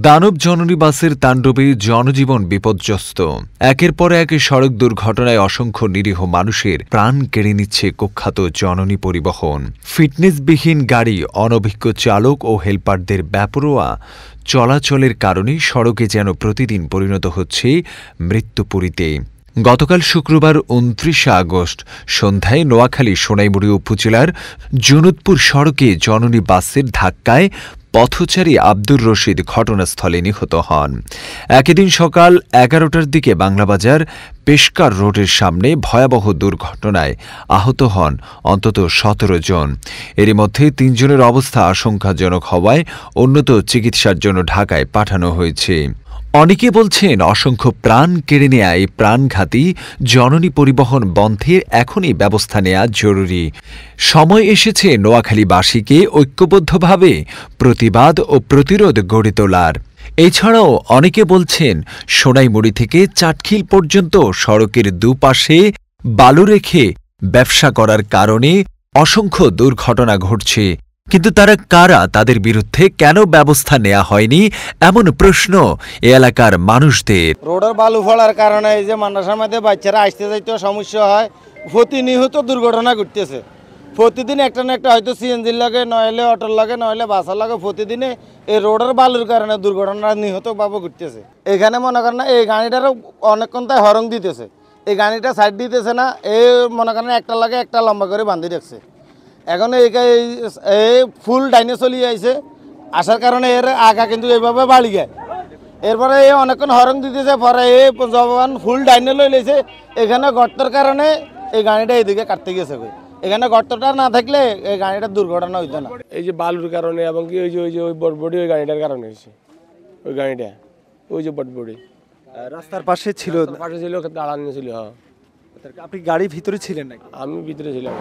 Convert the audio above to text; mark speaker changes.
Speaker 1: দানব জননী বাসের তাণ্ডবে জনজীবন বিপর্যস্ত। একের পর এক সড়ক দুর্ঘটনায় অসংখ্য নিরীহ মানুষের প্রাণ কেড়ে নিচ্ছে কুখ্যাত জননী পরিবহন। ফিটনেসবিহীন গাড়ি, অনভিজ্ঞ চালক ও হেলপারদের বেপরোয়া চলাচলের কারণে সড়কে যেন প্রতিদিন পরিণত হচ্ছে মৃত্যুপুরীতে। গতকাল শুক্রবার ২৯ আগস্ট সন্ধ্যায় নোয়াখালী সোনাইমুড়ি উপজেলার জুনুদপুর সড়কে জননী বাসের ধাক্কায় পথচারী আব্দুর রশিদ ঘটনাস্থলে নিহত হন। একই দিন সকাল ১১টার দিকে বাংলাবাজার পেশকার রোডের সামনে ভয়াবহ দুর্ঘটনায় আহত হন অন্তত ১৭ জন। এরই মধ্যে ৩ জনের অবস্থা আশঙ্কাজনক হওয়ায় উন্নত চিকিৎসার জন্য ঢাকায় পাঠানো হয়েছে। অনেকে বলছেন, অসংখ্য প্রাণ কেড়ে নেয়া এই প্রাণঘাতী জননী পরিবহন বন্ধের এখনই ব্যবস্থা নেওয়া জরুরি। সময় এসেছে নোয়াখালীবাসীকে ঐক্যবদ্ধভাবে প্রতিবাদ ও প্রতিরোধ গড়ে তোলার। এছাড়াও অনেকে বলছেন, সোনাইমুড়ি থেকে চাটখিল পর্যন্ত সড়কের দুপাশে বালু রেখে ব্যবসা করার কারণে অসংখ্য দুর্ঘটনা ঘটছে। কিন্তু তারা কারা, তাদের বিরুদ্ধে কেন ব্যবস্থা নেওয়া হয়নি, এমন প্রশ্ন এ এলাকার মানুষদের।
Speaker 2: রোডের বালু ফলার কারণে এই যে মাদ্রাসার মধ্যে বাচ্চারা আসতে যাইতে সমস্যা হয়, প্রতিনিয়ত দুর্ঘটনা ঘটতেছে। প্রতিদিন একটা না একটা হয়তো সিএনজির লাগে, নইলে অটোর লাগে, নইলে বাসের লাগে, প্রতিদিনে এই রোডের বালুর কারণে দুর্ঘটনা নিহতভাবে ঘটতেছে। এখানে মনে করেন না, এই গাড়িটারও অনেকক্ষণ তাই হরং দিতেছে, এই গাড়িটা সাইড দিতেছে না, এই মনে করেন একটা লাগে একটা লম্বা করে বান্ধি রাখছে। এখন এই ফুল ডাইনে চলিয়ে আইছে, আসার কারণে এর আগা কিন্তু এইভাবে বাড়ি যায়। এরপরে এই অনেকক্ষণ হরং দিতেছে, পরে এই যখন ফুল ডাইনে লই লেছে, এখানে গর্তর কারণে এই গাড়িটা এইদিকে কাটতে গেছে। এখানে গর্তটা না থাকলে এই গাড়িটার দুর্ঘটনা হইতো না।
Speaker 3: এই যে বালুর কারণে এবং কি ওই বটবডি ওই গাড়িটার কারণে হয়েছে। ওই গাড়িটা ওই যে বটবডি
Speaker 4: রাস্তার পাশে ছিল,
Speaker 3: পাশে ছিল, দাঁড়ানো ছিল। হ্যাঁ,
Speaker 4: আপনি গাড়ির ভিতরে ছিলেন নাকি?
Speaker 3: আমি ভিতরে ছিলাম।